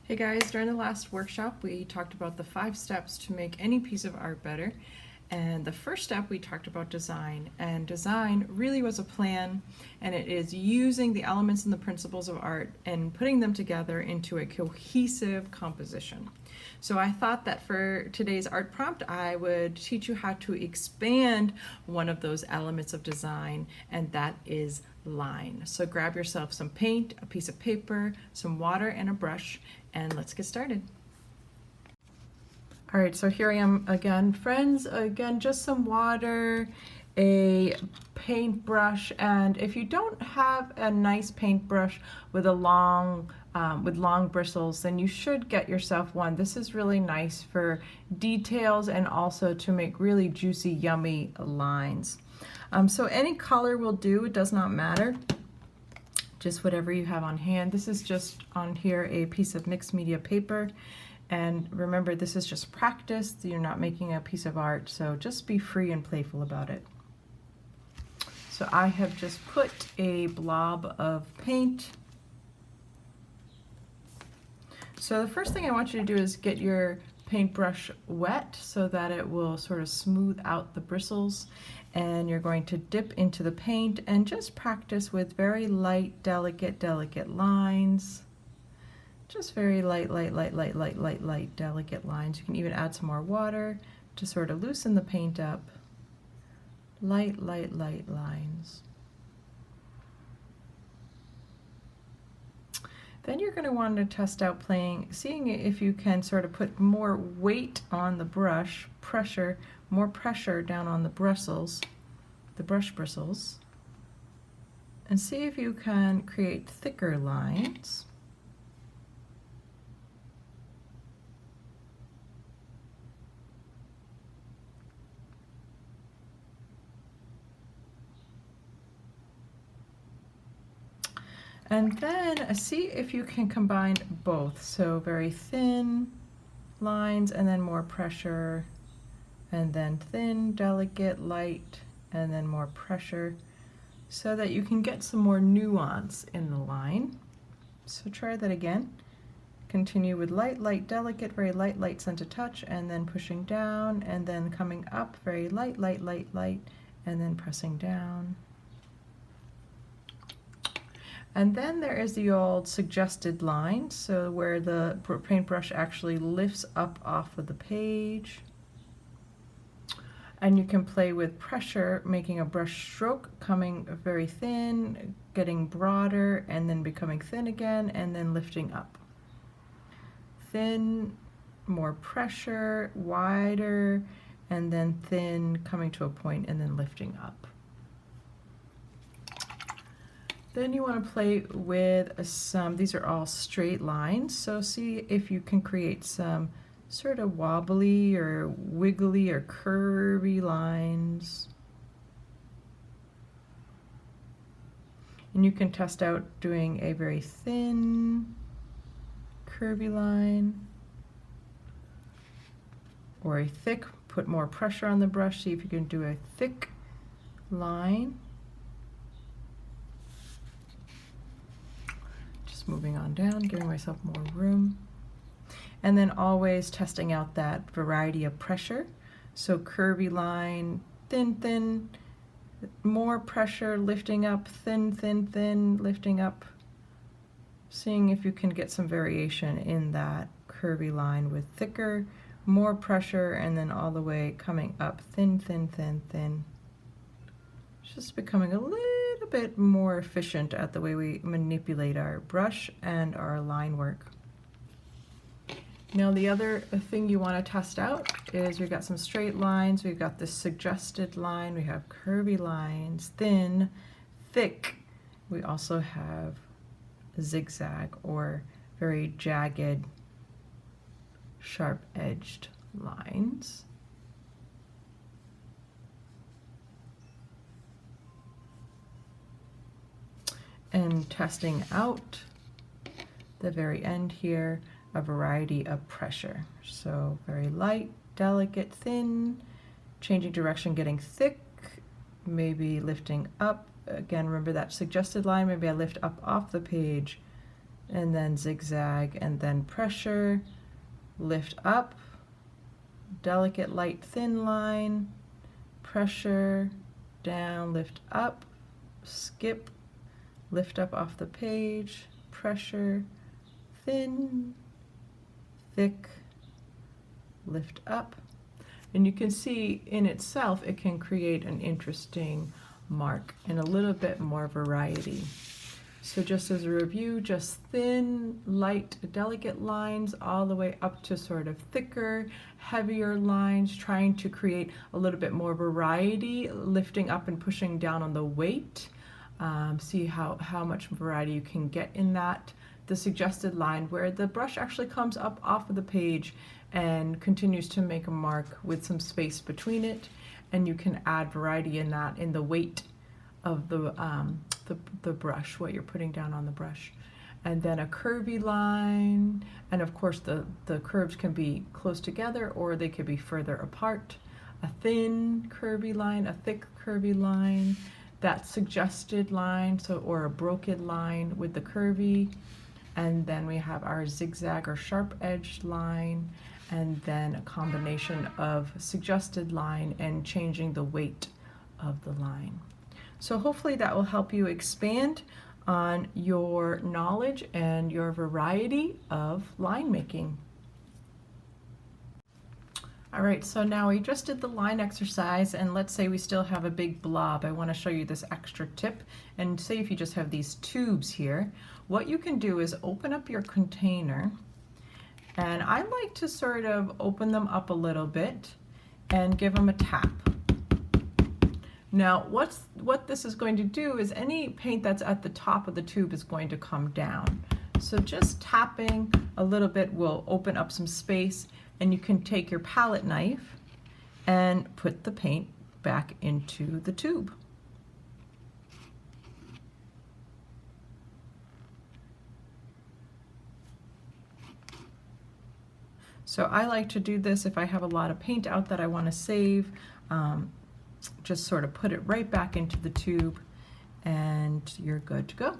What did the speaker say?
Hey guys, during the last workshop we talked about the 5 steps to make any piece of art better. And the first step we talked about design, and design really was a plan, and it is using the elements and the principles of art and putting them together into a cohesive composition. So I thought that for today's art prompt I would teach you how to expand one of those elements of design, and that is line. So grab yourself some paint, a piece of paper, some water, and a brush, and let's get started. All right, so here I am again, friends. Again, just some water, a paintbrush, and if you don't have a nice paintbrush with a long bristles, then you should get yourself one. This is really nice for details and also to make really juicy, yummy lines. So any color will do, it does not matter. Just whatever you have on hand. This is just on here a piece of mixed media paper. And remember, this is just practice. You're not making a piece of art, so just be free and playful about it. So I have just put a blob of paint. So the first thing I want you to do is get your paintbrush wet so that it will sort of smooth out the bristles, and you're going to dip into the paint and just practice with very light, delicate lines. Just very light, delicate lines. You can even add some more water to sort of loosen the paint up. Light lines. Then you're going to want to test out seeing if you can sort of put more weight on the brush, more pressure down on the bristles, the brush bristles, and see if you can create thicker lines. And then see if you can combine both. So very thin lines and then more pressure, and then thin, delicate, light, and then more pressure, so that you can get some more nuance in the line. So try that again. Continue with light, delicate, very light, sense of touch, and then pushing down, and then coming up, very light, and then pressing down. And then there is the old suggested line, so where the paintbrush actually lifts up off of the page. And you can play with pressure, making a brush stroke, coming very thin, getting broader, and then becoming thin again, and then lifting up. Thin, more pressure, wider, and then thin, coming to a point, and then lifting up. Then you want to play with these are all straight lines, so see if you can create some sort of wobbly or wiggly or curvy lines. And you can test out doing a very thin, curvy line, or a thick, put more pressure on the brush, see if you can do a thick line. Moving on down, giving myself more room. And then always testing out that variety of pressure. So curvy line, thin, more pressure, lifting up, thin, lifting up. Seeing if you can get some variation in that curvy line with thicker, more pressure, and then all the way coming up, thin. Just becoming a little bit more efficient at the way we manipulate our brush and our line work. Now the other thing you want to test out is we've got some straight lines, we've got this suggested line, we have curvy lines, thin, thick. We also have zigzag or very jagged, sharp-edged lines. And testing out the very end here, a variety of pressure. So very light, delicate, thin, changing direction, getting thick, maybe lifting up. Again, remember that suggested line, maybe I lift up off the page, and then zigzag, and then pressure, lift up, delicate light thin line, pressure, down, lift up, skip, lift up off the page, pressure, thin, thick, lift up. And you can see in itself it can create an interesting mark and a little bit more variety. So just as a review, just thin, light, delicate lines all the way up to sort of thicker, heavier lines, trying to create a little bit more variety, lifting up and pushing down on the weight. See how much variety you can get in that. The suggested line where the brush actually comes up off of the page and continues to make a mark with some space between it, and you can add variety in that in the weight of the brush, what you're putting down on the brush. And then a curvy line, and of course the curves can be close together or they could be further apart. A thin curvy line, a thick curvy line, that suggested line, so or a broken line with the curvy. And then we have our zigzag or sharp edged line, and then a combination of suggested line and changing the weight of the line. So hopefully that will help you expand on your knowledge and your variety of line making. All right, so now we just did the line exercise, and let's say we still have a big blob. I want to show you this extra tip, and say if you just have these tubes here, what you can do is open up your container, and I like to sort of open them up a little bit and give them a tap. Now what this is going to do is any paint that's at the top of the tube is going to come down. So just tapping a little bit will open up some space, and you can take your palette knife and put the paint back into the tube. So I like to do this if I have a lot of paint out that I want to save. Just sort of put it right back into the tube and you're good to go.